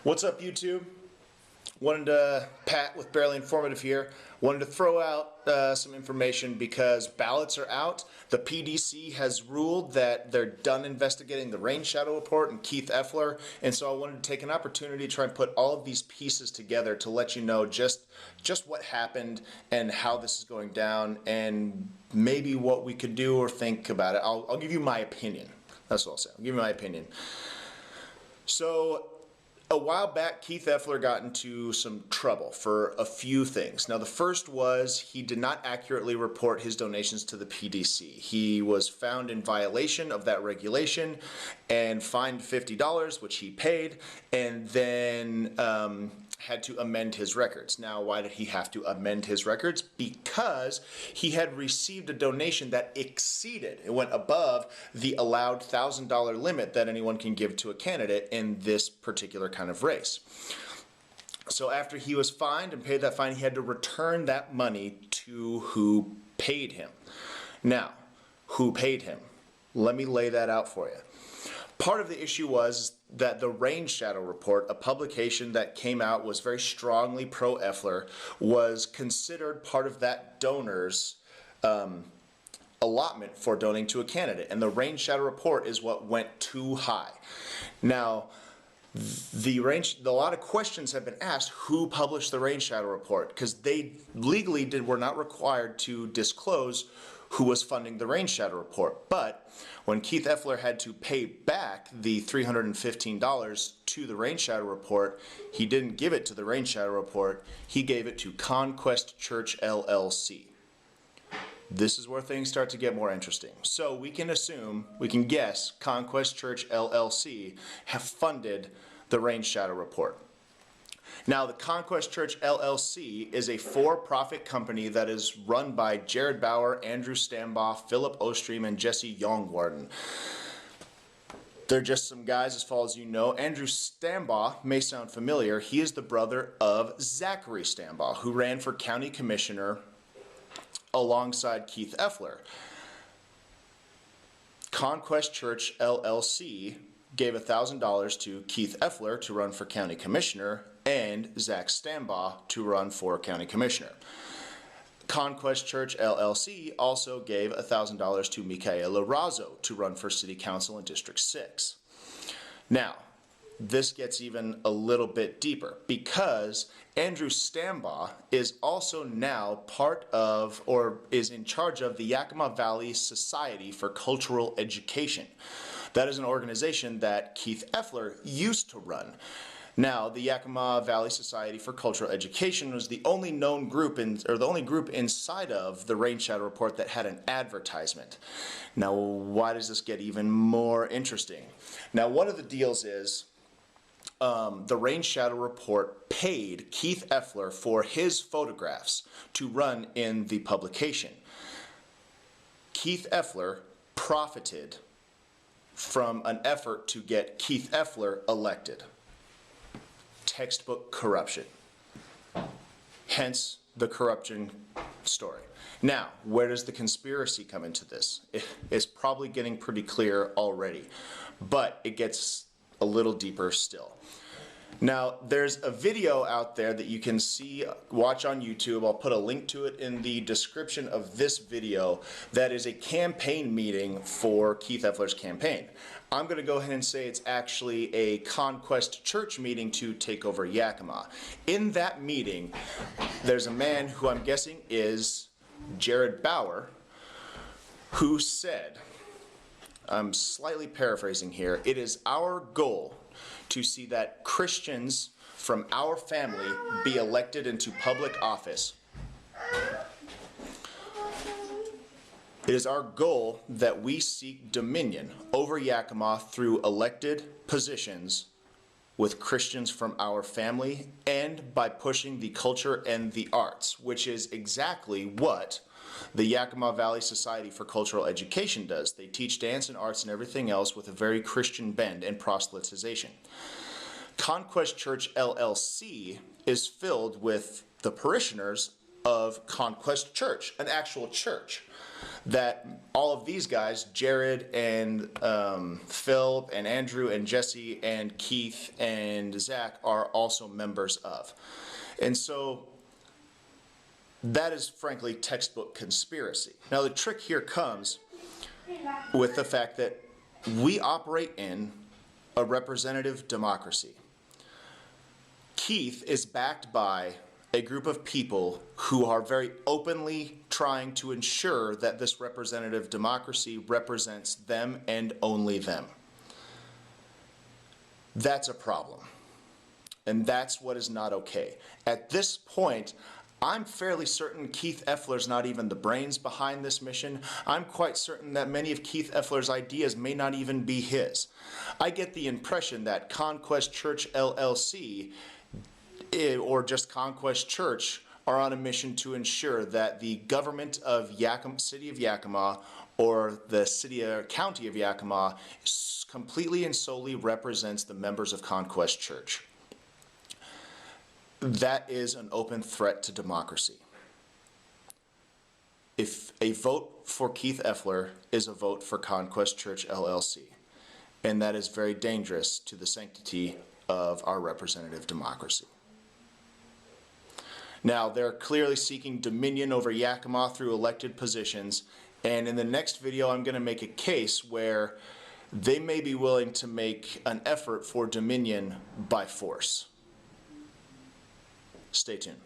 What's up, YouTube? Pat with Barely Informative here. Wanted to throw out some information because ballots are out. The PDC has ruled that they're done investigating the rain shadow report and Keith Effler, and so I wanted to take an opportunity to try and put all of these pieces together to let you know just what happened and how this is going down and maybe what we could do or think about it. I'll give you my opinion. That's what I'll say. I'll give you my opinion. So, a while back, Keith Effler got into some trouble for a few things. Now, the first was he did not accurately report his donations to the PDC. He was found in violation of that regulation and fined $50, which he paid, and then had to amend his records. Now, why did he have to amend his records? Because he had received a donation that exceeded, it went above the allowed $1,000 limit that anyone can give to a candidate in this particular kind of race. So after he was fined and paid that fine, he had to return that money to who paid him. Now, who paid him? Let me lay that out for you. Part of the issue was that the Rain Shadow Report, a publication that came out, was very strongly pro-Effler, was considered part of that donor's allotment for donating to a candidate. And the Rain Shadow Report is what went too high. Now, a lot of questions have been asked who published the Rain Shadow Report, because they legally were not required to disclose who was funding the Rain Shadow Report. But when Keith Effler had to pay back the $315 to the Rain Shadow Report, he didn't give it to the Rain Shadow Report, he gave it to Conquest Church LLC. This is where things start to get more interesting. So we can guess Conquest Church LLC have funded the Rain Shadow Report. Now, the Conquest Church LLC is a for-profit company that is run by Jared Bauer, Andrew Stambaugh, Philip Ostream, and Jesse Youngwarden. They're just some guys, as far as you know. Andrew Stambaugh may sound familiar. He is the brother of Zachary Stambaugh, who ran for county commissioner alongside Keith Effler. Conquest Church LLC gave $1,000 to Keith Effler to run for county commissioner and Zach Stambaugh to run for county commissioner. Conquest Church LLC also gave $1,000 to Micaela Razzo to run for city council in District 6. Now, this gets even a little bit deeper because Andrew Stambaugh is also now part of, or is in charge of, the Yakima Valley Society for Cultural Education. That is an organization that Keith Effler used to run. Now, the Yakima Valley Society for Cultural Education was the only known group the only group inside of the Rain Shadow Report that had an advertisement. Now, why does this get even more interesting? Now, one of the deals is the Rain Shadow Report paid Keith Effler for his photographs to run in the publication. Keith Effler profited from an effort to get Keith Effler elected. Textbook corruption. Hence the corruption story. Now, where does the conspiracy come into this? It's probably getting pretty clear already, but it gets a little deeper still. Now, there's a video out there that you can watch on YouTube. I'll put a link to it in the description of this video. That is a campaign meeting for Keith Effler's campaign. I'm going to go ahead and say it's actually a Conquest Church meeting to take over Yakima. In that meeting, there's a man who I'm guessing is Jared Bauer, who said, I'm slightly paraphrasing here, "It is our goal to see that Christians from our family be elected into public office. It is our goal that we seek dominion over Yakima through elected positions with Christians from our family and by pushing the culture and the arts," which is exactly what the Yakima Valley Society for Cultural Education does. They teach dance and arts and everything else with a very Christian bend and proselytization. Conquest Church LLC is filled with the parishioners of Conquest Church, an actual church. that all of these guys, Jared and Phil and Andrew and Jesse and Keith and Zach, are also members of. And so that is frankly textbook conspiracy. Now the trick here comes with the fact that we operate in a representative democracy. Keith is backed by a group of people who are very openly trying to ensure that this representative democracy represents them and only them. That's a problem. And that's what is not okay. At this point, I'm fairly certain Keith Effler's not even the brains behind this mission. I'm quite certain that many of Keith Effler's ideas may not even be his. I get the impression that Conquest Church LLC or just Conquest Church are on a mission to ensure that the government of City of Yakima or the city or county of Yakima completely and solely represents the members of Conquest Church. That is an open threat to democracy. If a vote for Keith Effler is a vote for Conquest Church LLC, and that is very dangerous to the sanctity of our representative democracy. Now, they're clearly seeking dominion over Yakima through elected positions, and in the next video I'm going to make a case where they may be willing to make an effort for dominion by force. Stay tuned.